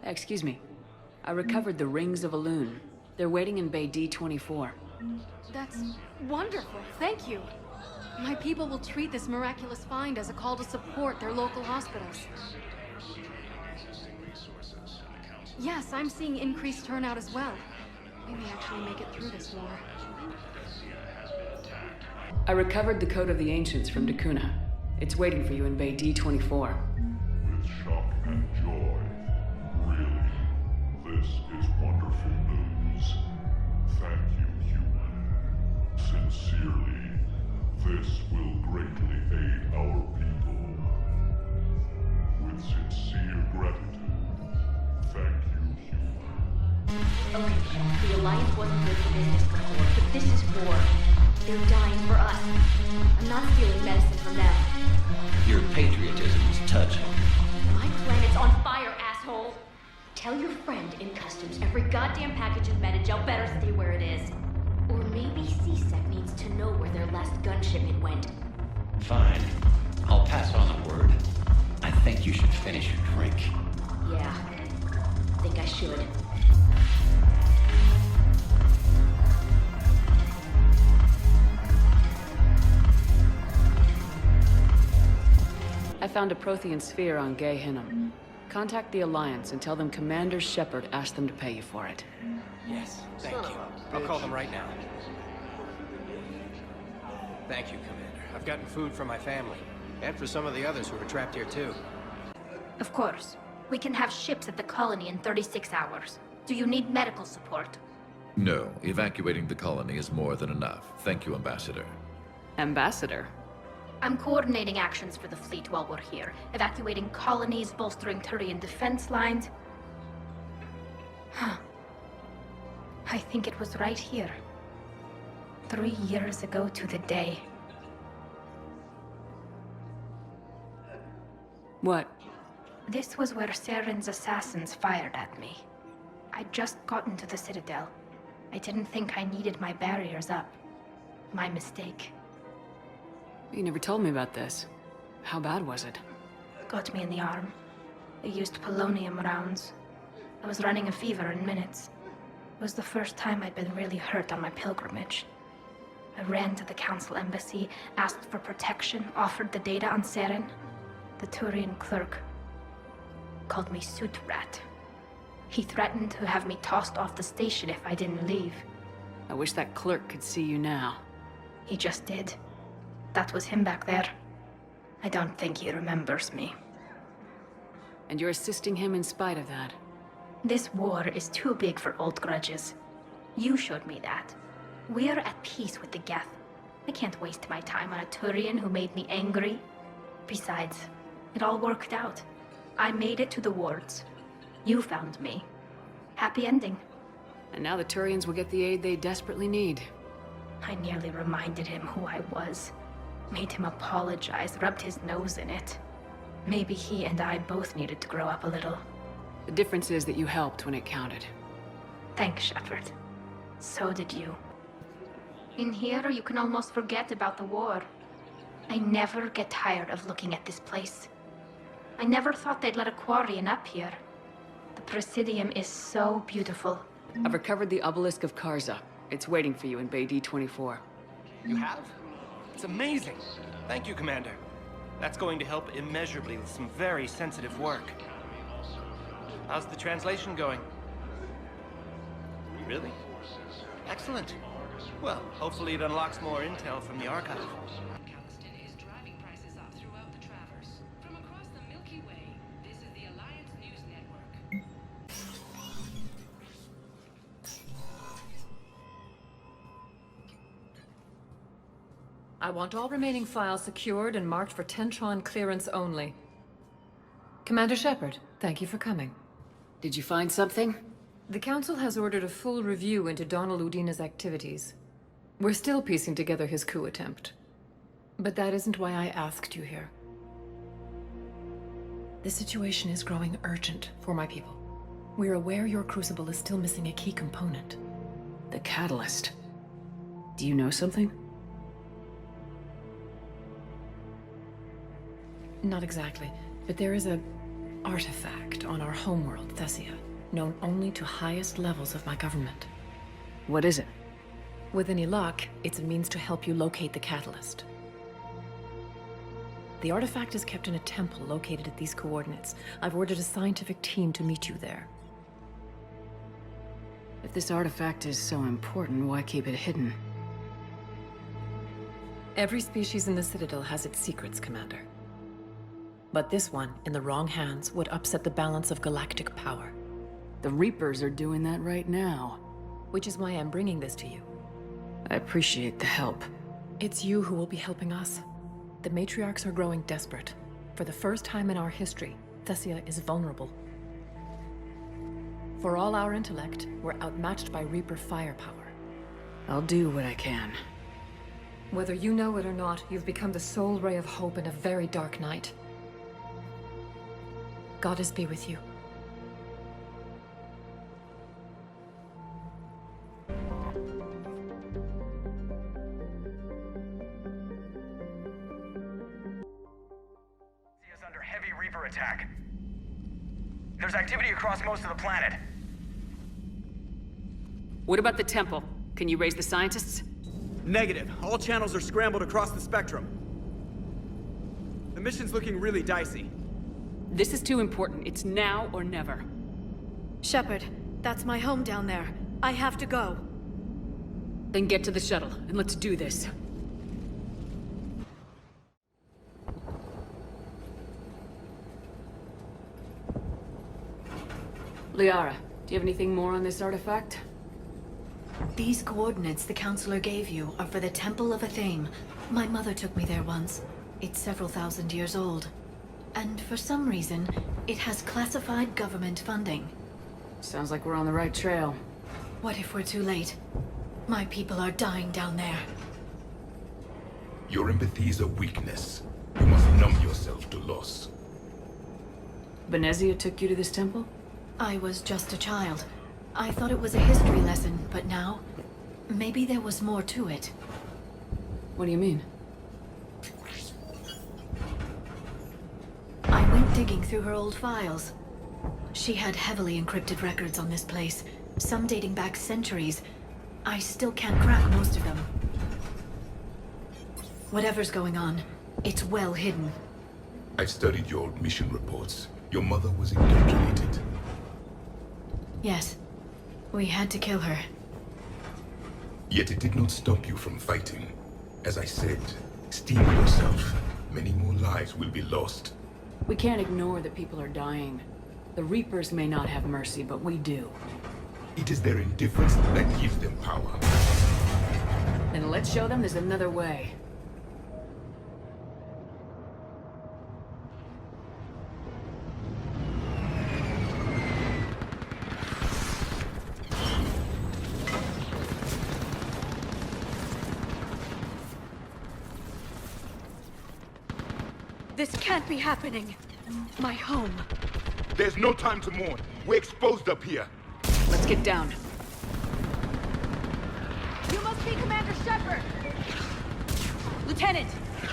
Excuse me. I recovered the rings of Elune. They're waiting in Bay D-24. That's wonderful, thank you. My people will treat this miraculous find as a call to support their local hospitals. Yes, I'm seeing increased turnout as well. We may actually make it through this war. I recovered the Code of the Ancients from Dakuna. It's waiting for you in Bay D-24. With shock and joy. Really, this is wonderful news. Thank you, human. Sincerely, this will greatly aid our people. With sincere gratitude, thank you, human. Okay, the Alliance wasn't good for business before, but this is war. They're dying for us. I'm not stealing medicine from them. Your patriotism is touching. My planet's on fire, asshole! Tell your friend in customs every goddamn package of Metagel better stay where it is. Or maybe CSEC needs to know where their last gun shipment went. Fine. I'll pass on the word. I think you should finish your drink. Yeah, I think I should. I found a Prothean sphere on Gay Hinnom. Contact the Alliance and tell them Commander Shepard asked them to pay you for it. Yes, thank you. I'll call them right now. Thank you, Commander. I've gotten food for my family, and for some of the others who are trapped here too. Of course. We can have ships at the colony in 36 hours. Do you need medical support? No, evacuating the colony is more than enough. Thank you, Ambassador. Ambassador? I'm coordinating actions for the fleet while we're here. Evacuating colonies, bolstering Turian defense lines. Huh. I think it was right here. 3 years ago to the day. What? This was where Saren's assassins fired at me. I'd just gotten to the Citadel. I didn't think I needed my barriers up. My mistake. You never told me about this. How bad was it? Got me in the arm. They used polonium rounds. I was running a fever in minutes. It was the first time I'd been really hurt on my pilgrimage. I ran to the Council embassy, asked for protection, offered the data on Saren. The Turian clerk called me Soot Rat. He threatened to have me tossed off the station if I didn't leave. I wish that clerk could see you now. He just did. That was him back there. I don't think he remembers me. And you're assisting him in spite of that. This war is too big for old grudges. You showed me that. We're at peace with the Geth. I can't waste my time on a Turian who made me angry. Besides, it all worked out. I made it to the wards. You found me. Happy ending. And now the Turians will get the aid they desperately need. I nearly reminded him who I was. Made him apologize, rubbed his nose in it. Maybe he and I both needed to grow up a little. The difference is that you helped when it counted. Thanks, Shepard. So did you. In here, you can almost forget about the war. I never get tired of looking at this place. I never thought they'd let a Quarian up here. The Presidium is so beautiful. I've recovered the obelisk of Karza. It's waiting for you in Bay D-24. You have? It's amazing. Thank you, Commander. That's going to help immeasurably with some very sensitive work. How's the translation going? Really? Excellent. Well, hopefully it unlocks more intel from the archive. is driving prices up throughout the Traverse. From across the Milky Way, this is the Alliance News Network. I want all remaining files secured and marked for Tentron clearance only. Commander Shepard, thank you for coming. Did you find something? The Council has ordered a full review into Donald Udina's activities. We're still piecing together his coup attempt. But that isn't why I asked you here. The situation is growing urgent for my people. We're aware your crucible is still missing a key component. The catalyst. Do you know something? Not exactly, but there is a artifact on our homeworld, Thessia, known only to highest levels of my government. What is it? With any luck, it's a means to help you locate the catalyst. The artifact is kept in a temple located at these coordinates. I've ordered a scientific team to meet you there. If this artifact is so important, why keep it hidden? Every species in the Citadel has its secrets, Commander. But this one, in the wrong hands, would upset the balance of galactic power. The Reapers are doing that right now. Which is why I'm bringing this to you. I appreciate the help. It's you who will be helping us. The matriarchs are growing desperate. For the first time in our history, Thessia is vulnerable. For all our intellect, we're outmatched by Reaper firepower. I'll do what I can. Whether you know it or not, you've become the sole ray of hope in a very dark night. Goddess be with you. Is under heavy Reaper attack. There's activity across most of the planet. What about the temple? Can you raise the scientists? Negative. All channels are scrambled across the spectrum. The mission's looking really dicey. This is too important. It's now or never. Shepard, that's my home down there. I have to go. Then get to the shuttle, and let's do this. Liara, do you have anything more on this artifact? These coordinates the councillor gave you are for the Temple of Athame. My mother took me there once. It's several thousand years old. And for some reason, it has classified government funding. Sounds like we're on the right trail. What if we're too late? My people are dying down there. Your empathy is a weakness. You must numb yourself to loss. Venezia took you to this temple? I was just a child. I thought it was a history lesson, but now, maybe there was more to it. What do you mean? I went digging through her old files. She had heavily encrypted records on this place, some dating back centuries. I still can't crack most of them. Whatever's going on, it's well hidden. I've studied your old mission reports. Your mother was indoctrinated. Yes. We had to kill her. Yet it did not stop you from fighting. As I said, steel yourself. Many more lives will be lost. We can't ignore that people are dying. The Reapers may not have mercy, but we do. It is their indifference that gives them power. Then let's show them there's another way. This can't be happening. My home. There's no time to mourn. We're exposed up here. Let's get down. You must be Commander Shepard! Lieutenant,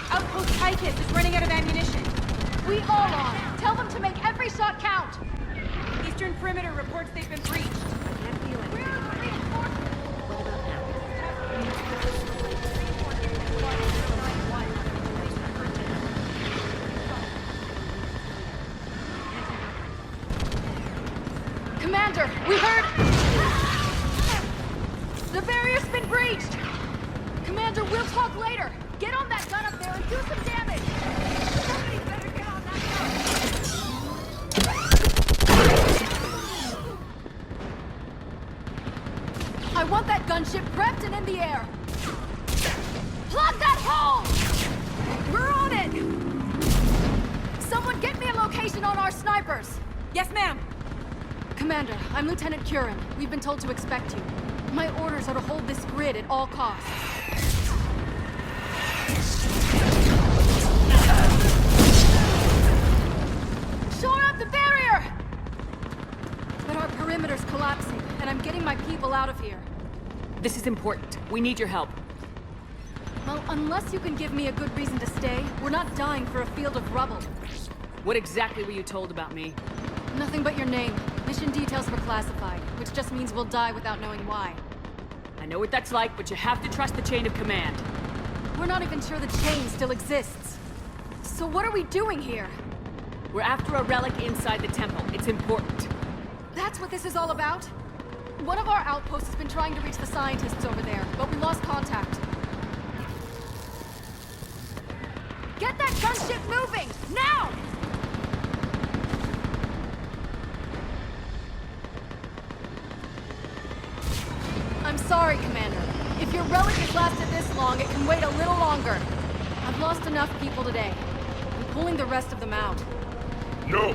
Outpost Tychus is running out of ammunition. We all are. Tell them to make every shot count. Eastern perimeter reports they've been breached. I can't feel it. Where are the reinforcements? What about Commander, we heard... The barrier's been breached! Commander, we'll talk later! Get on that gun up there and do some damage! Somebody better get on that gun! I want that gunship prepped and in the air! Plug that hole! We're on it! Someone get me a location on our snipers! Yes, ma'am! Commander, I'm Lieutenant Curran. We've been told to expect you. My orders are to hold this grid at all costs. Shore up the barrier! But our perimeter's collapsing, and I'm getting my people out of here. This is important. We need your help. Well, unless you can give me a good reason to stay, we're not dying for a field of rubble. What exactly were you told about me? Nothing but your name. Mission details were classified, which just means we'll die without knowing why. I know what that's like, but you have to trust the chain of command. We're not even sure the chain still exists. So what are we doing here? We're after a relic inside the temple. It's important. That's what this is all about? One of our outposts has been trying to reach the scientists over there, but we lost contact. Get that gunship moving! Now! I'm sorry, Commander. If your relic has lasted this long, it can wait a little longer. I've lost enough people today. I'm pulling the rest of them out. No!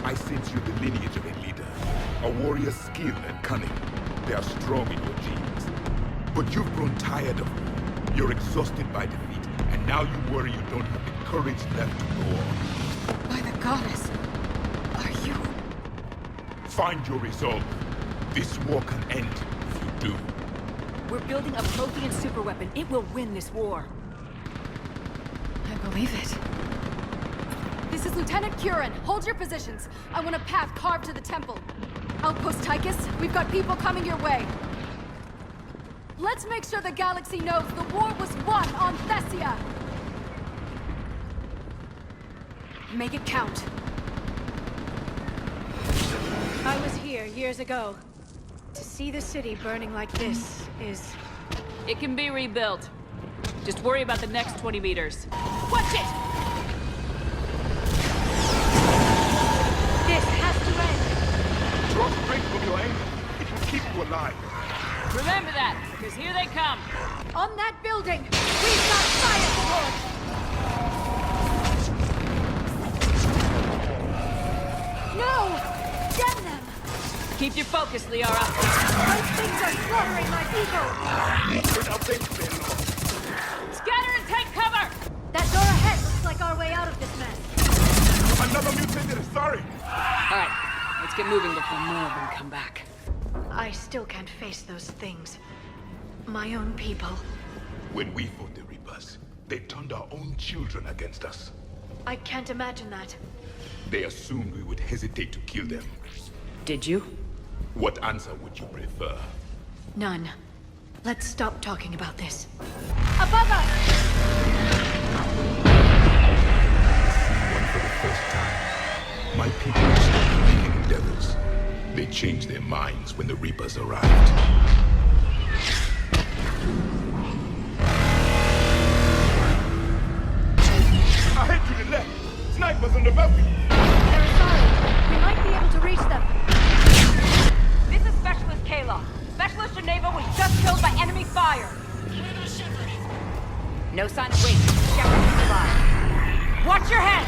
I sense you the lineage of a leader. A warrior's skill and cunning. They are strong in your genes. But you've grown tired of them. You're exhausted by defeat, and now you worry you don't have the courage left to go on. By the goddess, are you... Find your resolve. This war can end if you do. We're building a Prothean superweapon. It will win this war. I believe it. This is Lieutenant Curran. Hold your positions. I want a path carved to the temple. Outpost Tychus, we've got people coming your way. Let's make sure the galaxy knows the war was won on Thessia. Make it count. I was here years ago. To see the city burning like this is... It can be rebuilt. Just worry about the next 20 meters. Watch it! This has to end! Draw strength from your anger. It will keep you alive. Remember that, because here they come. On that building, we've got science aboard! No! Get them! Keep your focus, Liara. Those things are slaughtering my people! Scatter and take cover! That door ahead looks like our way out of this mess. Another mutated asari! Alright, let's get moving before more of them come back. I still can't face those things. My own people. When we fought the Reapers, they turned our own children against us. I can't imagine that. They assumed we would hesitate to kill them. Did you? What answer would you prefer? None. Let's stop talking about this. Above us! One for the first time. My people stopped believing in devils. They changed their minds when the Reapers arrived. Ahead to the left! Snipers on the balcony! They're asari. We might be able to reach them. This is Specialist Kayla. Specialist Geneva was just killed by enemy fire. No sign of wings. Shepard is alive. Watch your head!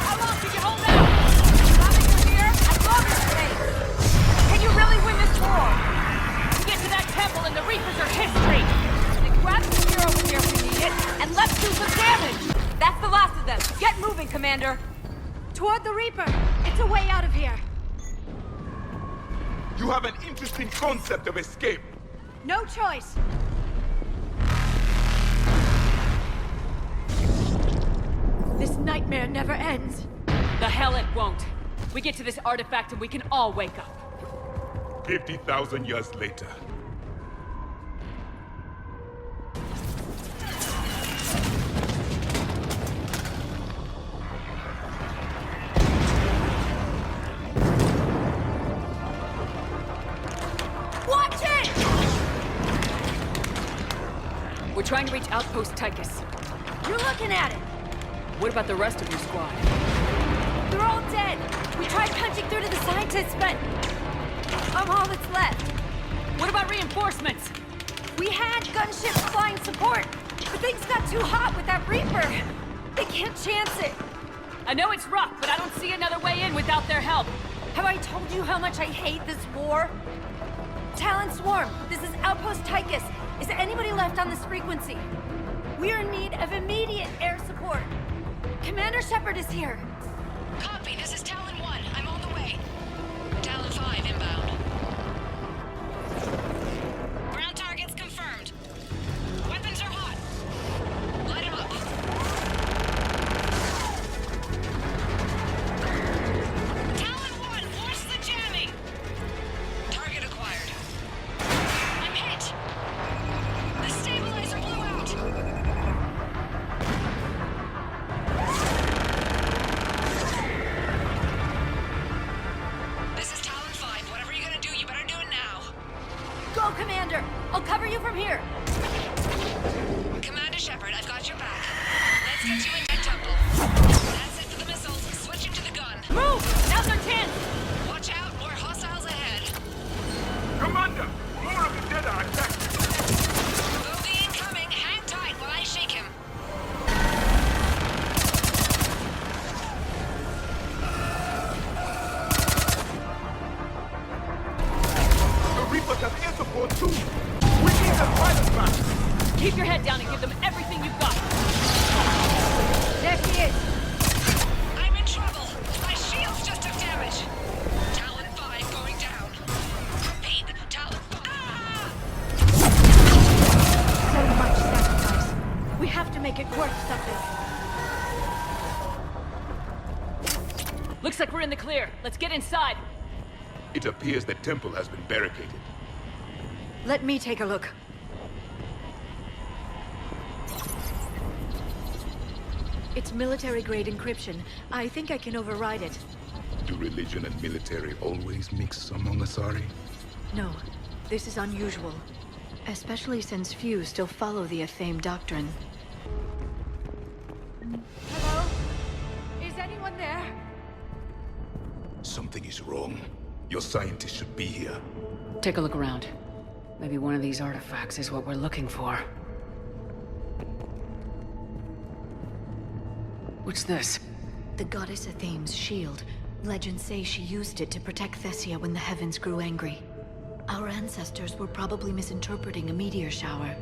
How long can you hold out? Now that you're here, as long as it takes. Can you really win this war? We get to that temple and the Reapers are history! Then grab the spear over here if we need it, and let's do some damage! That's the last of them. Get moving, Commander. Toward the Reaper. It's a way out of here. You have an interesting concept of escape. No choice. This nightmare never ends. The hell it won't. We get to this artifact and we can all wake up. 50,000 years later. Watch it! We're trying to reach Outpost Tychus. You're looking at it! What about the rest of your squad? They're all dead! We tried punching through to the scientists, but... I'm all that's left. What about reinforcements? We had gunships flying support, but things got too hot with that Reaper. They can't chance it. I know it's rough, but I don't see another way in without their help. Have I told you how much I hate this war? Talon Swarm, this is Outpost Tychus. Is there anybody left on this frequency? We're in need of immediate air support. Commander Shepard is here. Copy, this is Talon 1. I'm on the way. Talon 5 inbound. Ground targets confirmed. Weapons are hot. Keep your head down and give them everything you've got. There she is! I'm in trouble. My shields just took damage. Talon 5 going down. Repeat, Talon 5. Ah! So much sacrifice. We have to make it worth something. Looks like we're in the clear. Let's get inside. It appears the temple has been barricaded. Let me take a look. It's military-grade encryption. I think I can override it. Do religion and military always mix among Asari? No, this is unusual. Especially since few still follow the Athame doctrine. Hello? Is anyone there? Something is wrong. Your scientists should be here. Take a look around. Maybe one of these artifacts is what we're looking for. What's this? The goddess Athame's shield. Legends say she used it to protect Thessia when the heavens grew angry. Our ancestors were probably misinterpreting a meteor shower.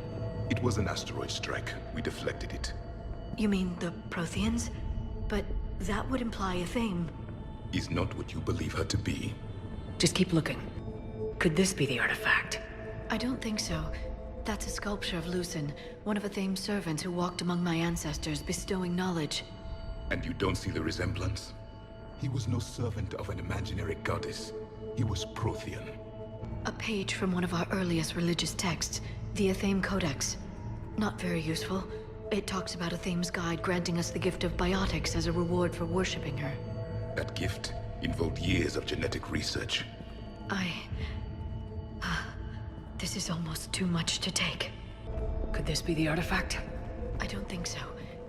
It was an asteroid strike. We deflected it. You mean the Protheans? But that would imply Athame. Is not what you believe her to be. Just keep looking. Could this be the artifact? I don't think so. That's a sculpture of Lucen, one of Athame's servants who walked among my ancestors, bestowing knowledge. And you don't see the resemblance? He was no servant of an imaginary goddess. He was Prothean. A page from one of our earliest religious texts, the Athame Codex. Not very useful. It talks about Athame's guide granting us the gift of biotics as a reward for worshipping her. That gift involved years of genetic research. This is almost too much to take. Could this be the artifact? I don't think so.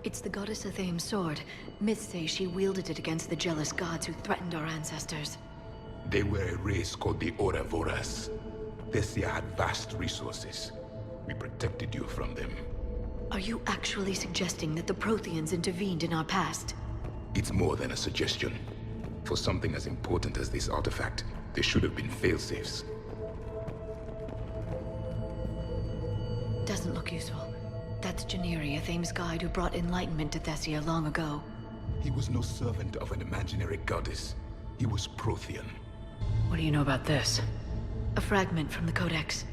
It's the goddess Athame's sword. Myths say she wielded it against the jealous gods who threatened our ancestors. They were a race called the Oravoras. Thessia had vast resources. We protected you from them. Are you actually suggesting that the Protheans intervened in our past? It's more than a suggestion. For something as important as this artifact, there should have been failsafes. Doesn't look useful. That's Janiri, Athame's guide who brought enlightenment to Thessia long ago. He was no servant of an imaginary goddess. He was Prothean. What do you know about this? A fragment from the Codex.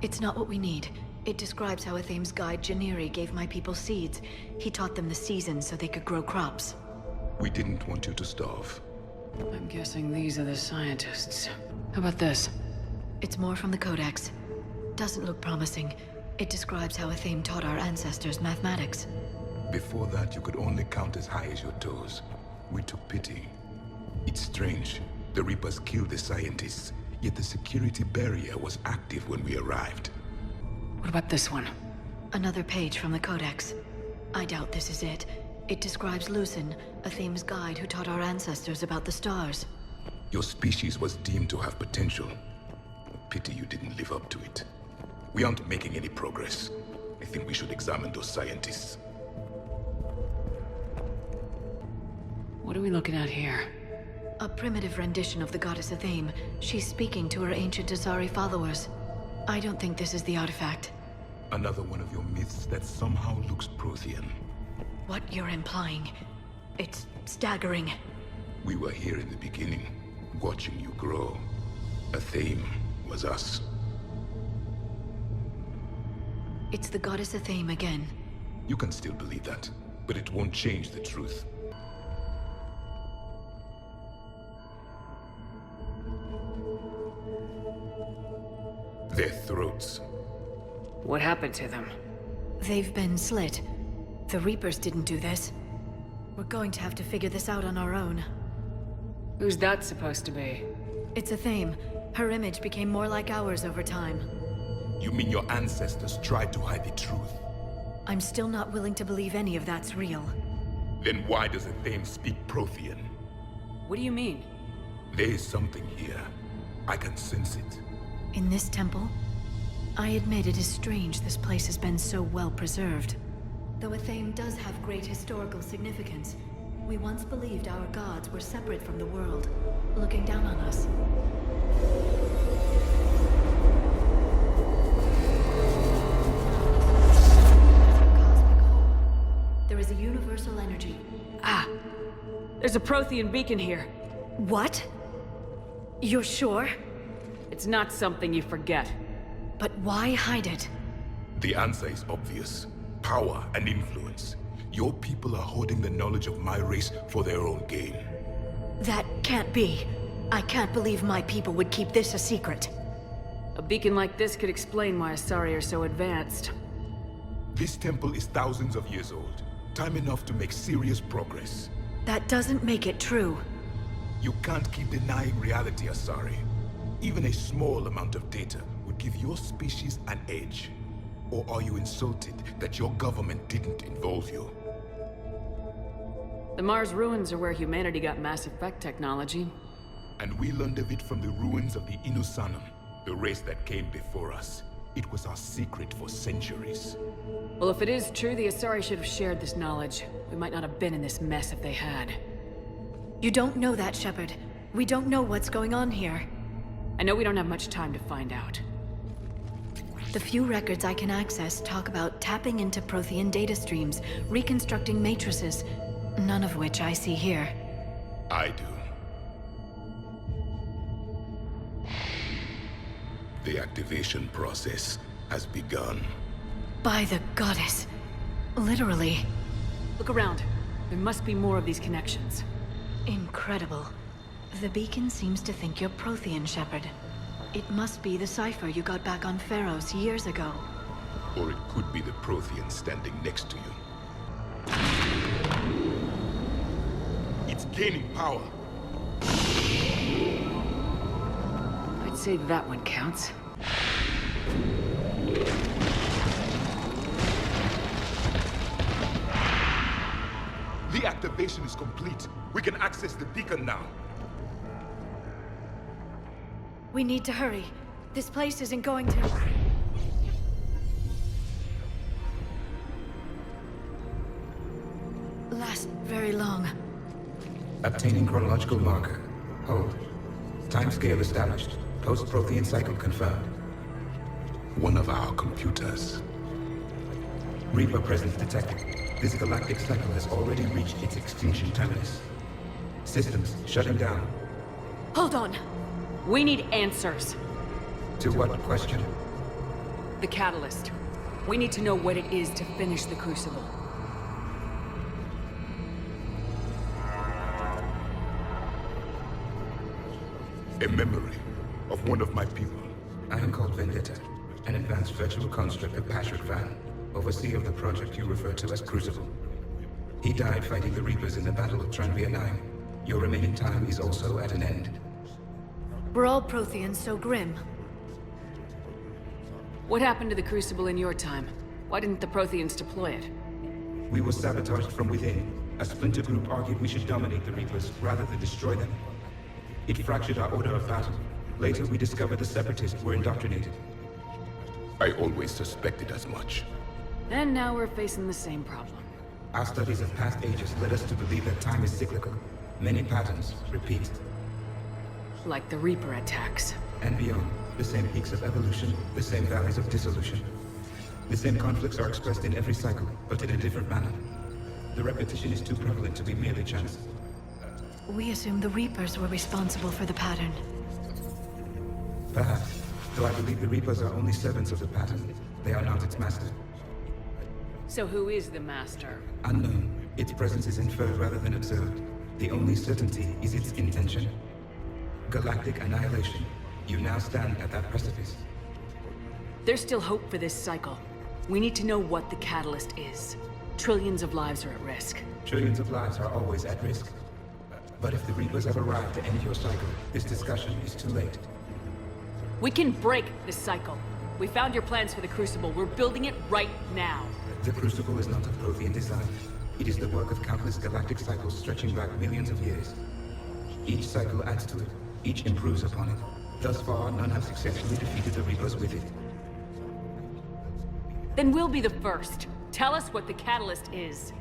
It's not what we need. It describes how Athame's guide Janiri gave my people seeds. He taught them the seasons so they could grow crops. We didn't want you to starve. I'm guessing these are the scientists. How about this? It's more from the Codex. Doesn't look promising. It describes how Athame taught our ancestors mathematics. Before that, you could only count as high as your toes. We took pity. It's strange. The Reapers killed the scientists, yet the security barrier was active when we arrived. What about this one? Another page from the Codex. I doubt this is it. It describes Lucen, Athame's guide who taught our ancestors about the stars. Your species was deemed to have potential. Pity you didn't live up to it. We aren't making any progress. I think we should examine those scientists. What are we looking at here? A primitive rendition of the goddess Athame. She's speaking to her ancient Asari followers. I don't think this is the artifact. Another one of your myths that somehow looks Prothean. What you're implying, it's staggering. We were here in the beginning, watching you grow. Athame was us. It's the goddess Athame again. You can still believe that, but it won't change the truth. Their throats. What happened to them? They've been slit. The Reapers didn't do this. We're going to have to figure this out on our own. Who's that supposed to be? It's Athame. Her image became more like ours over time. You mean your ancestors tried to hide the truth? I'm still not willing to believe any of that's real. Then why does Athame speak Prothean? What do you mean? There is something here. I can sense it. In this temple? I admit it is strange this place has been so well preserved. Though Athame does have great historical significance, we once believed our gods were separate from the world, looking down on us. There is a universal energy. Ah! There's a Prothean beacon here. What? You're sure? It's not something you forget. But why hide it? The answer is obvious. Power and influence. Your people are hoarding the knowledge of my race for their own gain. That can't be. I can't believe my people would keep this a secret. A beacon like this could explain why Asari are so advanced. This temple is thousands of years old. Time enough to make serious progress. That doesn't make it true. You can't keep denying reality, Asari. Even a small amount of data would give your species an edge. Or are you insulted that your government didn't involve you? The Mars ruins are where humanity got Mass Effect technology. And we learned of it from the ruins of the Inusanum, the race that came before us. It was our secret for centuries. Well, if it is true, the Asari should have shared this knowledge. We might not have been in this mess if they had. You don't know that, Shepard. We don't know what's going on here. I know we don't have much time to find out. The few records I can access talk about tapping into Prothean data streams, reconstructing matrices, none of which I see here. I do. The activation process has begun. By the goddess. Literally. Look around. There must be more of these connections. Incredible. The beacon seems to think you're Prothean, Shepard. It must be the cipher you got back on Pharos years ago. Or it could be the Prothean standing next to you. It's gaining power. I'd say that one counts. The activation is complete. We can access the beacon now. We need to hurry. This place isn't going to... last very long. Obtaining chronological marker. Hold. Timescale established. Post-Prothean cycle confirmed. One of our computers. Reaper presence detected. This galactic cycle has already reached its extinction terminus. Systems shutting down. Hold on. We need answers. To what question? The catalyst. We need to know what it is to finish the Crucible. A memory of one of my people. I am called Vendetta, an advanced virtual construct of Patrick Van, overseer of the project you refer to as Crucible. He died fighting the Reapers in the Battle of Tranvia 9. Your remaining time is also at an end. We're all Protheans so grim. What happened to the Crucible in your time? Why didn't the Protheans deploy it? We were sabotaged from within. A splinter group argued we should dominate the Reapers rather than destroy them. It fractured our order of battle. Later, we discovered the Separatists were indoctrinated. I always suspected as much. And now we're facing the same problem. Our studies of past ages led us to believe that time is cyclical. Many patterns repeat. Like the Reaper attacks. And beyond, the same peaks of evolution, the same valleys of dissolution. The same conflicts are expressed in every cycle, but in a different manner. The repetition is too prevalent to be merely chance. We assumed the Reapers were responsible for the pattern. Perhaps, though I believe the Reapers are only servants of the pattern. They are not its master. So who is the master? Unknown. Its presence is inferred rather than observed. The only certainty is its intention. Galactic annihilation. You now stand at that precipice. There's still hope for this cycle. We need to know what the catalyst is. Trillions of lives are at risk. Trillions of lives are always at risk. But if the Reapers have arrived to end your cycle, this discussion is too late. We can break this cycle. We found your plans for the Crucible. We're building it right now. The Crucible is not of Prothean design. It is the work of countless galactic cycles stretching back millions of years. Each cycle adds to it. Each improves upon it. Thus far, none have successfully defeated the Reapers with it. Then we'll be the first. Tell us what the catalyst is.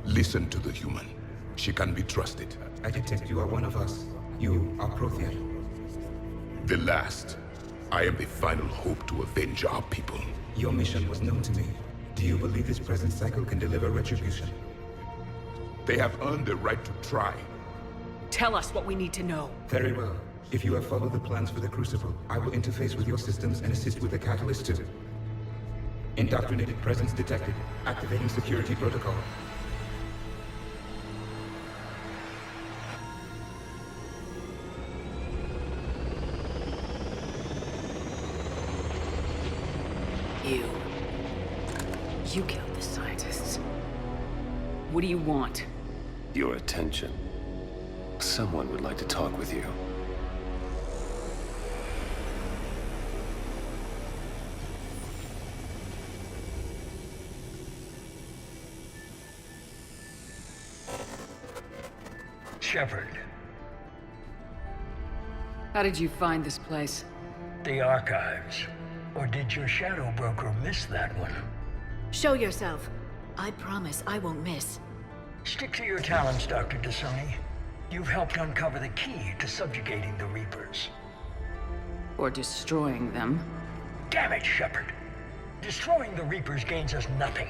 Listen to the human. She can be trusted. I detect you are one of us. You are Prothean. The last. I am the final hope to avenge our people. Your mission was known to me. Do you believe this present cycle can deliver retribution? They have earned the right to try. Tell us what we need to know. Very well. If you have followed the plans for the Crucible, I will interface with your systems and assist with the catalyst too. Indoctrinated presence detected. Activating security protocol. You killed the scientists. What do you want? Your attention. Someone would like to talk with you. Shepard. How did you find this place? The archives. Or did your shadow broker miss that one? Show yourself. I promise I won't miss. Stick to your talents, Dr. Thessia. You've helped uncover the key to subjugating the Reapers. Or destroying them. Damn it, Shepard. Destroying the Reapers gains us nothing.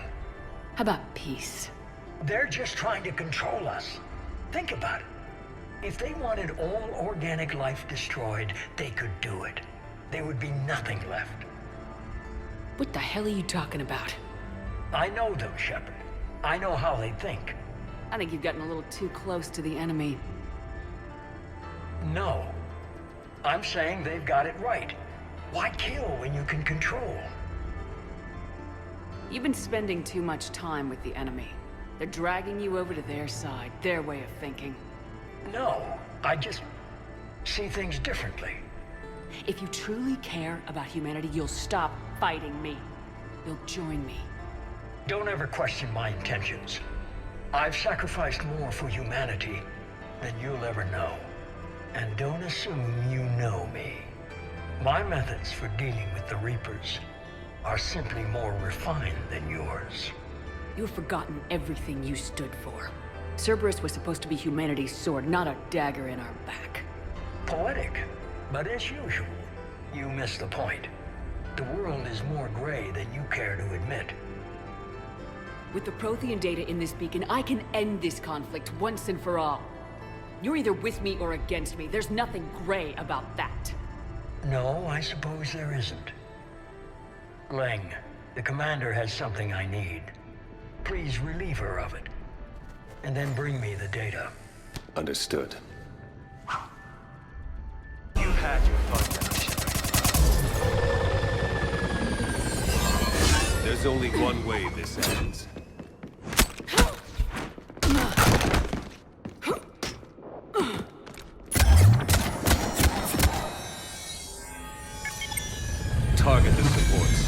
How about peace? They're just trying to control us. Think about it. If they wanted all organic life destroyed, they could do it. There would be nothing left. What the hell are you talking about? I know them, Shepard. I know how they think. I think you've gotten a little too close to the enemy. No. I'm saying they've got it right. Why kill when you can control? You've been spending too much time with the enemy. They're dragging you over to their side, their way of thinking. No, I just see things differently. If you truly care about humanity, you'll stop fighting me. You'll join me. Don't ever question my intentions. I've sacrificed more for humanity than you'll ever know. And don't assume you know me. My methods for dealing with the Reapers are simply more refined than yours. You've forgotten everything you stood for. Cerberus was supposed to be humanity's sword, not a dagger in our back. Poetic, but as usual, you missed the point. The world is more gray than you care to admit. With the Prothean data in this beacon, I can end this conflict once and for all. You're either with me or against me. There's nothing gray about that. No, I suppose there isn't. Leng, the commander has something I need. Please relieve her of it. And then bring me the data. Understood. You've had your fun now, Shepard. There's only one way this ends. Target the supports.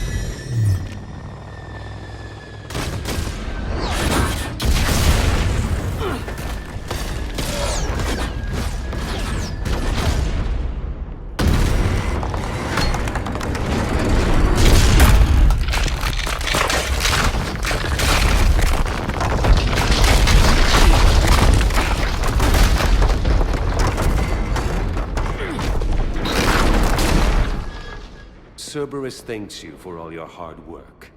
Cerberus thanks you for all your hard work.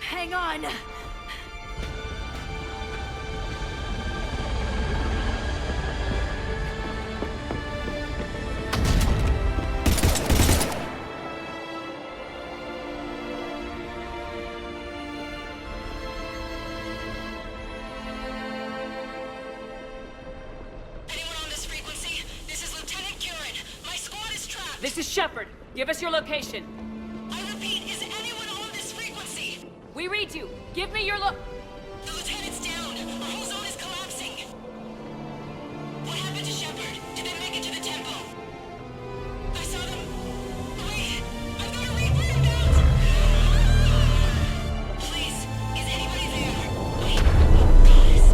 Hang on! is Shepard. Give us your location. I repeat, is anyone on this frequency? We read you. Give me your The lieutenant's down. Our whole zone is collapsing. What happened to Shepard? Did they make it to the temple? I saw them. Wait, I've got a Reaper inbound. Please, is anybody there? Wait, guys,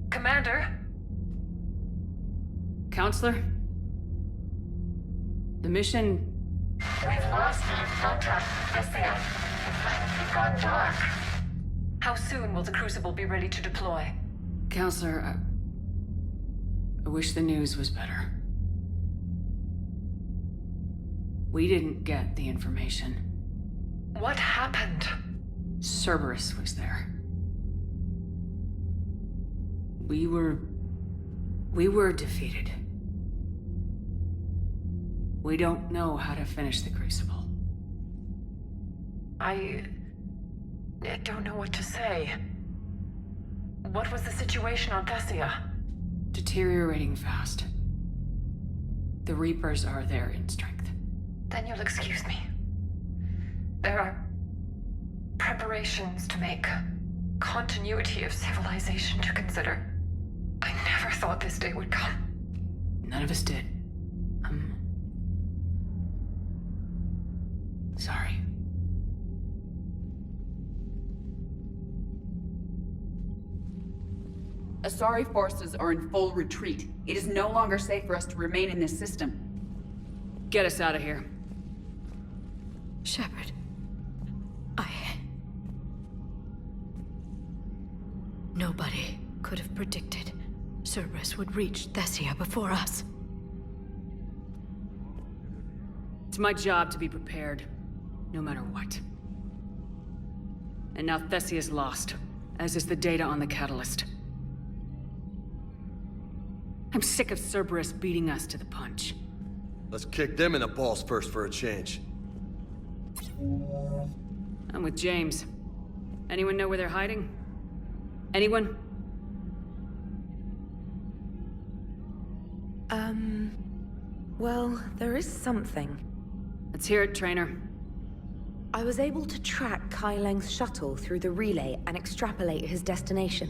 Commander? Councillor? The mission... We've lost contact with Thessia. It's gone dark. How soon will the Crucible be ready to deploy? Councillor, I wish the news was better. We didn't get the information. What happened? Cerberus was there. We were defeated. We don't know how to finish the Crucible. I don't know what to say. What was the situation on Thessia? Deteriorating fast. The Reapers are there in strength. Then you'll excuse me. There are preparations to make, continuity of civilization to consider. I never thought this day would come. None of us did. Sorry. Asari forces are in full retreat. It is no longer safe for us to remain in this system. Get us out of here. Shepard. Nobody could have predicted Cerberus would reach Thessia before us. It's my job to be prepared, no matter what. And now Thessia's lost, as is the data on the catalyst. I'm sick of Cerberus beating us to the punch. Let's kick them in the balls first for a change. I'm with James. Anyone know where they're hiding? Anyone? Well, there is something. Let's hear it, Trainer. I was able to track Kai Leng's shuttle through the relay and extrapolate his destination.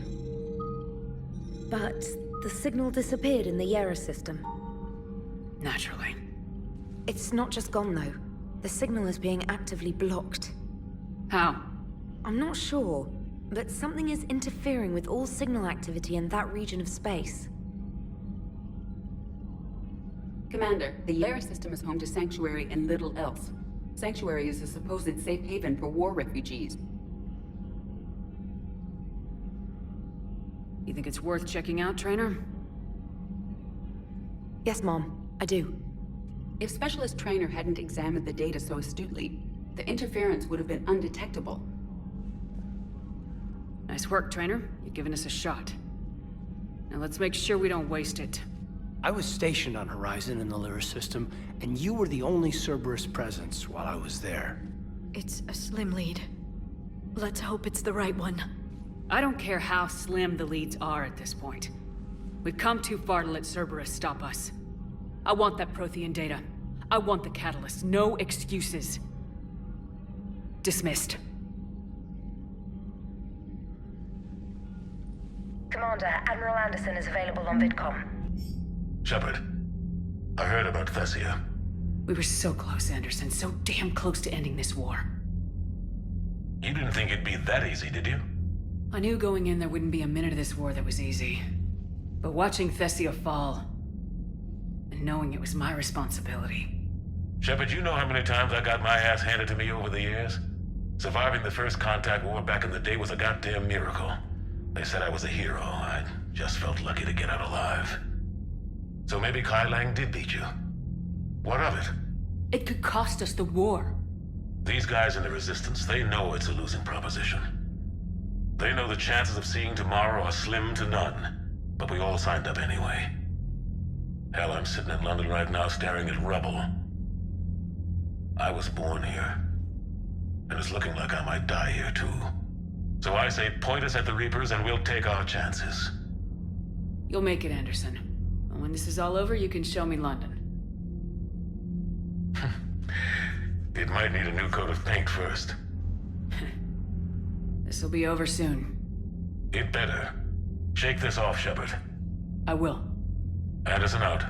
But the signal disappeared in the Yera system. Naturally. It's not just gone, though. The signal is being actively blocked. How? I'm not sure, but something is interfering with all signal activity in that region of space. Commander, the Yera system is home to Sanctuary and little else. Sanctuary is a supposed safe haven for war refugees. You think it's worth checking out, Trainer? Yes, Mom, I do. If Specialist Trainer hadn't examined the data so astutely, the interference would have been undetectable. Nice work, Trainer. You've given us a shot. Now let's make sure we don't waste it. I was stationed on Horizon in the Lyra system, and you were the only Cerberus presence while I was there. It's a slim lead. Let's hope it's the right one. I don't care how slim the leads are at this point. We've come too far to let Cerberus stop us. I want that Prothean data. I want the catalyst. No excuses. Dismissed. Commander, Admiral Anderson is available on VidCom. Shepard, I heard about Thessia. We were so close, Anderson. So damn close to ending this war. You didn't think it'd be that easy, did you? I knew going in there wouldn't be a minute of this war that was easy. But watching Thessia fall, and knowing it was my responsibility. Shepard, you know how many times I got my ass handed to me over the years? Surviving the first contact war back in the day was a goddamn miracle. They said I was a hero. I just felt lucky to get out alive. So maybe Kai Lang did beat you. What of it? It could cost us the war. These guys in the Resistance, they know it's a losing proposition. They know the chances of seeing tomorrow are slim to none. But we all signed up anyway. Hell, I'm sitting in London right now staring at rubble. I was born here. And it's looking like I might die here too. So I say point us at the Reapers and we'll take our chances. You'll make it, Anderson. And when this is all over, you can show me London. It might need a new coat of paint first. This'll be over soon. It better. Shake this off, Shepard. I will. Anderson out.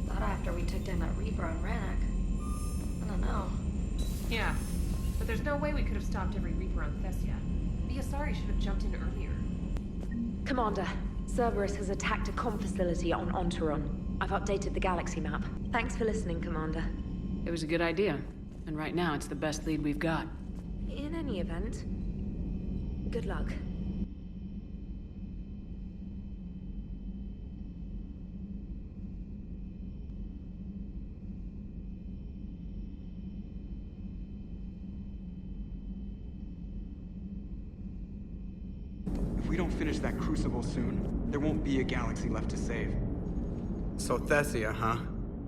Not after we took down that Reaper on Rannoch. I don't know. Yeah, but there's no way we could have stopped every Reaper on Thessia. The Asari should have jumped in earlier. Commander, Cerberus has attacked a comm facility on Ontaron. I've updated the galaxy map. Thanks for listening, Commander. It was a good idea. And right now, it's the best lead we've got. In any event, good luck. If we don't finish that crucible soon, there won't be a galaxy left to save. So Thessia, huh?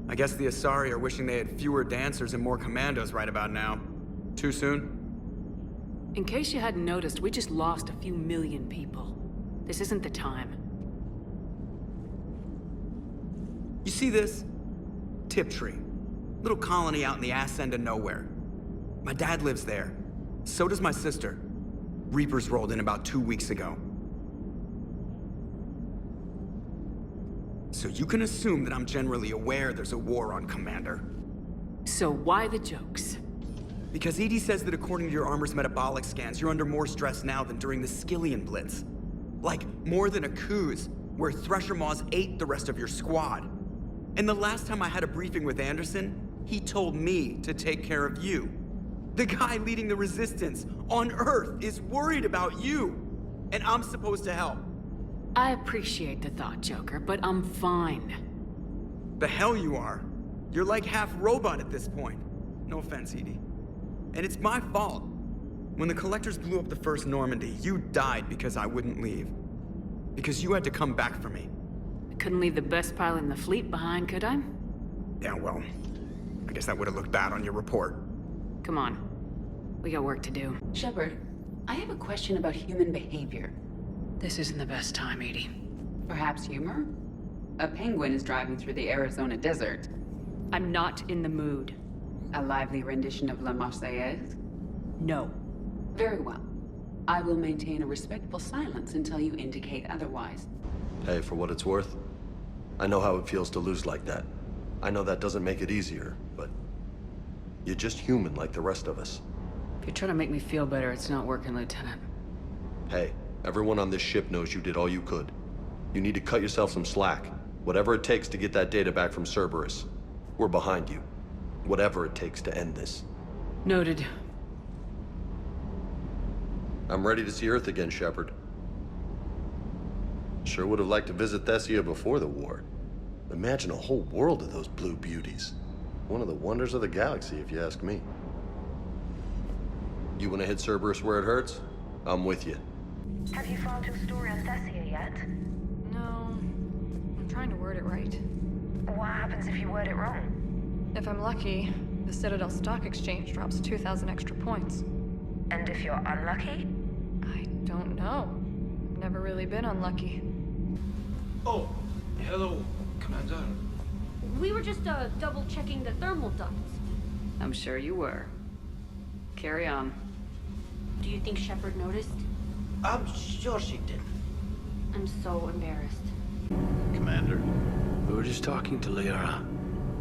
I guess the Asari are wishing they had fewer dancers and more commandos right about now. Too soon? In case you hadn't noticed, we just lost a few million people. This isn't the time. You see this? Tiptree. Little colony out in the ass end of nowhere. My dad lives there. So does my sister. Reapers rolled in about 2 weeks ago. So you can assume that I'm generally aware there's a war on, Commander. So why the jokes? Because EDI says that according to your armor's metabolic scans, you're under more stress now than during the Skillian Blitz. Like, more than a Kuz, where Thresher Maws ate the rest of your squad. And the last time I had a briefing with Anderson, he told me to take care of you. The guy leading the Resistance on Earth is worried about you, and I'm supposed to help. I appreciate the thought, Joker, but I'm fine. The hell you are. You're like half robot at this point. No offense, EDI. And it's my fault. When the Collectors blew up the first Normandy, you died because I wouldn't leave. Because you had to come back for me. I couldn't leave the best pilot in the fleet behind, could I? Yeah, well, I guess that would have looked bad on your report. Come on. We got work to do. Shepard, I have a question about human behavior. This isn't the best time, EDI. Perhaps humor? A penguin is driving through the Arizona desert. I'm not in the mood. A lively rendition of La Marseillaise? No. Very well. I will maintain a respectful silence until you indicate otherwise. Hey, for what it's worth, I know how it feels to lose like that. I know that doesn't make it easier, but you're just human like the rest of us. If you're trying to make me feel better, it's not working, Lieutenant. Hey, everyone on this ship knows you did all you could. You need to cut yourself some slack. Whatever it takes to get that data back from Cerberus. We're behind you. Whatever it takes to end this. Noted. I'm ready to see Earth again, Shepard. Sure would have liked to visit Thessia before the war. Imagine a whole world of those blue beauties. One of the wonders of the galaxy, if you ask me. You want to hit Cerberus where it hurts? I'm with you. Have you filed your story on Thessia yet? No. I'm trying to word it right. What happens if you word it wrong? If I'm lucky, the Citadel Stock Exchange drops 2,000 extra points. And if you're unlucky? I don't know. I've never really been unlucky. Oh, hello, Commander. We were just double-checking the thermal ducts. I'm sure you were. Carry on. Do you think Shepard noticed? I'm sure she did. I'm so embarrassed. Commander, we were just talking to Liara.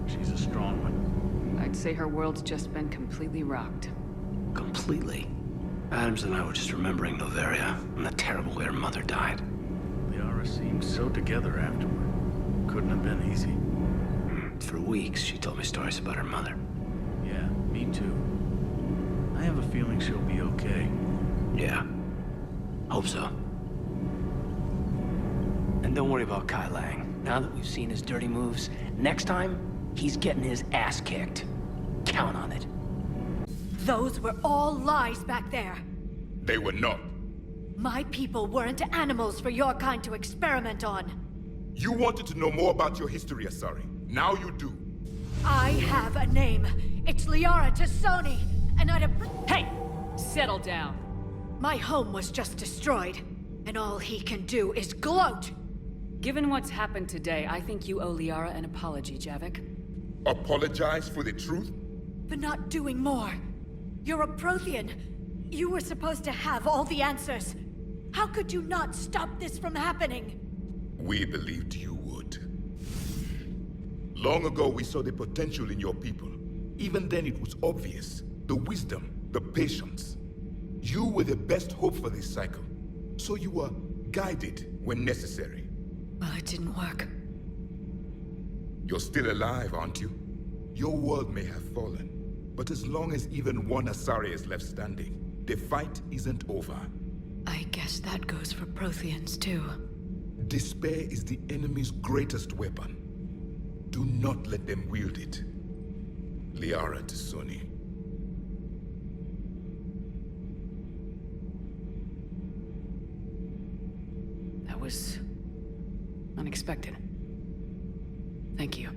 She's a strong one. I'd say her world's just been completely rocked. Completely. Adams and I were just remembering Noveria and the terrible way her mother died. Liara seemed so together afterward. Couldn't have been easy. For weeks, she told me stories about her mother. Yeah, me Me too. I have a feeling she'll be okay. Yeah. Hope so. And don't worry about Kai Lang. Now that we've seen his dirty moves, next time, he's getting his ass kicked. Count on it. Those were all lies back there. They were not. My people weren't animals for your kind to experiment on. You wanted to know more about your history, Asari. Now you do. I have a name. It's Liara Tassoni, and I'd Hey! Settle down. My home was just destroyed, and all he can do is gloat. Given what's happened today, I think you owe Liara an apology, Javik. Apologize for the truth? For not doing more. You're a Prothean. You were supposed to have all the answers. How could you not stop this from happening? We believed you would. Long ago, we saw the potential in your people. Even then, it was obvious. The wisdom, the patience. You were the best hope for this cycle. So you were guided when necessary. Well, it didn't work. You're still alive, aren't you? Your world may have fallen, but as long as even one Asari is left standing, the fight isn't over. I guess that goes for Protheans, too. Despair is the enemy's greatest weapon. Do not let them wield it. Liara Tassoni. That was unexpected. Thank you.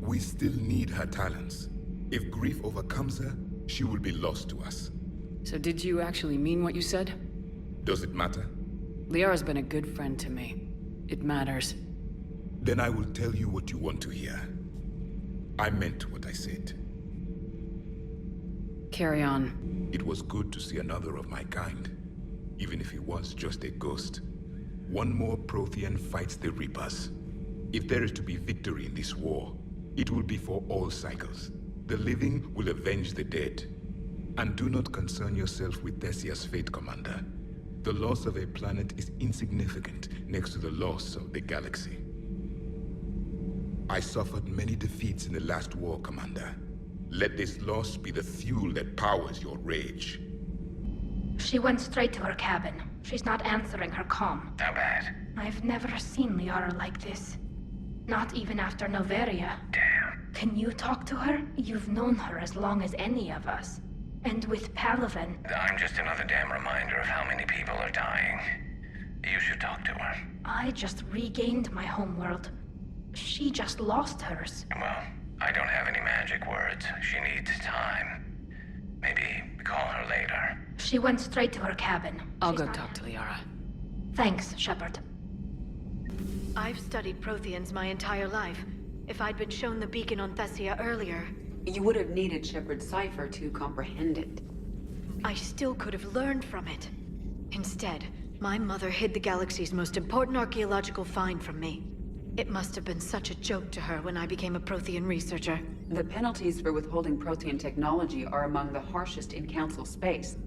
We still need her talents. If grief overcomes her, she will be lost to us. So did you actually mean what you said? Does it matter? Liara's been a good friend to me. It matters. Then I will tell you what you want to hear. I meant what I said. Carry on. It was good to see another of my kind, even if he was just a ghost. One more Prothean fights the Reapers. If there is to be victory in this war, it will be for all cycles. The living will avenge the dead. And do not concern yourself with Thessia's fate, Commander. The loss of a planet is insignificant next to the loss of the galaxy. I suffered many defeats in the last war, Commander. Let this loss be the fuel that powers your rage. She went straight to her cabin. She's not answering her comm. How bad? I've never seen Liara like this. Not even after Noveria. Damn. Can you talk to her? You've known her as long as any of us. And with Palaven... I'm just another damn reminder of how many people are dying. You should talk to her. I just regained my homeworld. She just lost hers. Well, I don't have any magic words. She needs time. Maybe call her later. She went straight to her cabin. I'll go talk to Liara. Thanks, Shepard. I've studied Protheans my entire life. If I'd been shown the beacon on Thessia earlier... You would have needed Shepard's cipher to comprehend it. I still could have learned from it. Instead, my mother hid the galaxy's most important archaeological find from me. It must have been such a joke to her when I became a Prothean researcher. The penalties for withholding Prothean technology are among the harshest in Council space.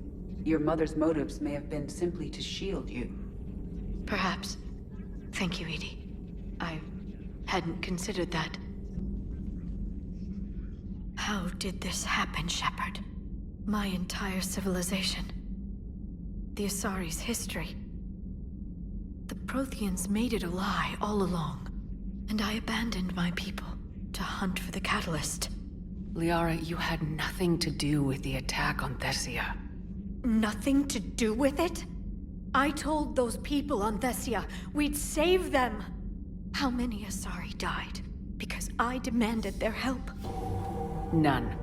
Your mother's motives may have been simply to shield you. Perhaps. Thank you, Edie. I hadn't considered that. How did this happen, Shepard? My entire civilization. The Asari's history. The Protheans made it a lie all along. And I abandoned my people to hunt for the catalyst. Liara, you had nothing to do with the attack on Thessia. Nothing to do with it? I told those people on Thessia we'd save them. How many Asari died because I demanded their help? None.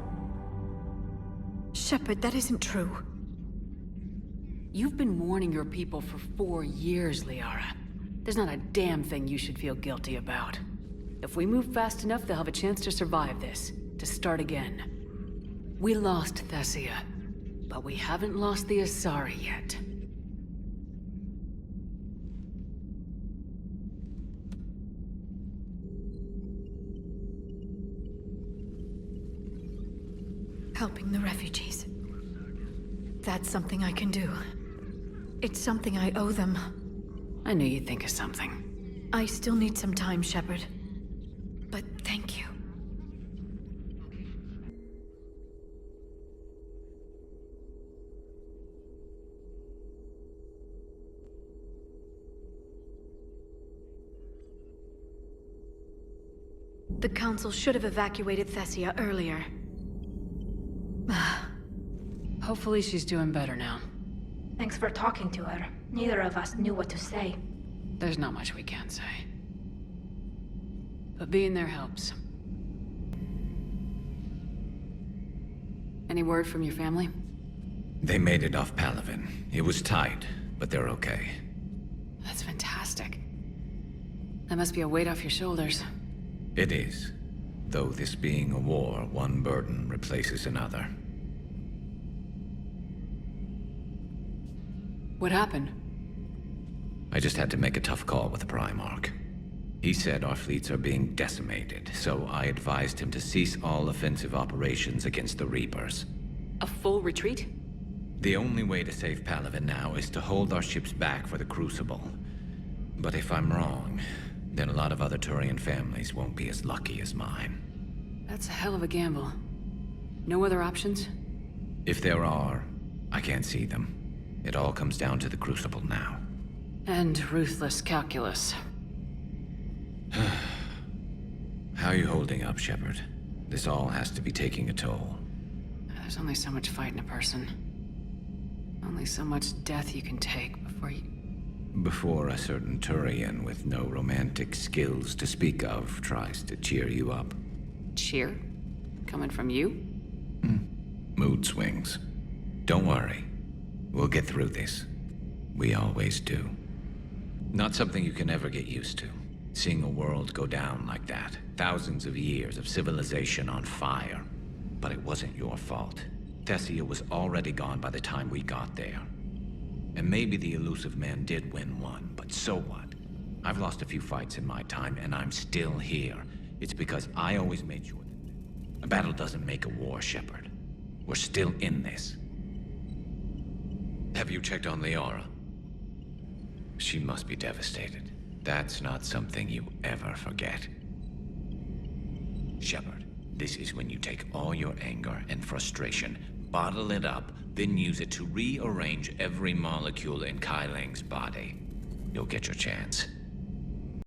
Shepard, that isn't true. You've been warning your people for 4 years, Liara. There's not a damn thing you should feel guilty about. If we move fast enough, they'll have a chance to survive this, to start again. We lost Thessia, but we haven't lost the Asari yet. Helping the refugees. That's something I can do. It's something I owe them. I knew you'd think of something. I still need some time, Shepard. But thank you. The Council should have evacuated Thessia earlier. Hopefully she's doing better now. Thanks for talking to her. Neither of us knew what to say. There's not much we can say. But being there helps. Any word from your family? They made it off Palaven. It was tight, but they're okay. That's fantastic. That must be a weight off your shoulders. It is. Though this being a war, one burden replaces another. What happened? I just had to make a tough call with the Primarch. He said our fleets are being decimated, so I advised him to cease all offensive operations against the Reapers. A full retreat? The only way to save Palaven now is to hold our ships back for the Crucible. But if I'm wrong, then a lot of other Turian families won't be as lucky as mine. That's a hell of a gamble. No other options? If there are, I can't see them. It all comes down to the Crucible now. And ruthless calculus. How are you holding up, Shepard? This all has to be taking a toll. There's only so much fight in a person. Only so much death you can take before you... Before a certain Turian with no romantic skills to speak of tries to cheer you up. Cheer? Coming from you? Mood swings. Don't worry. We'll get through this. We always do. Not something you can ever get used to. Seeing a world go down like that. Thousands of years of civilization on fire. But it wasn't your fault. Thessia was already gone by the time we got there. And maybe the elusive man did win one, but so what? I've lost a few fights in my time, and I'm still here. It's because I always made sure that a battle doesn't make a war, Shepard. We're still in this. Have you checked on Liara? She must be devastated. That's not something you ever forget. Shepard, this is when you take all your anger and frustration, bottle it up, then use it to rearrange every molecule in Kai Lang's body. You'll get your chance.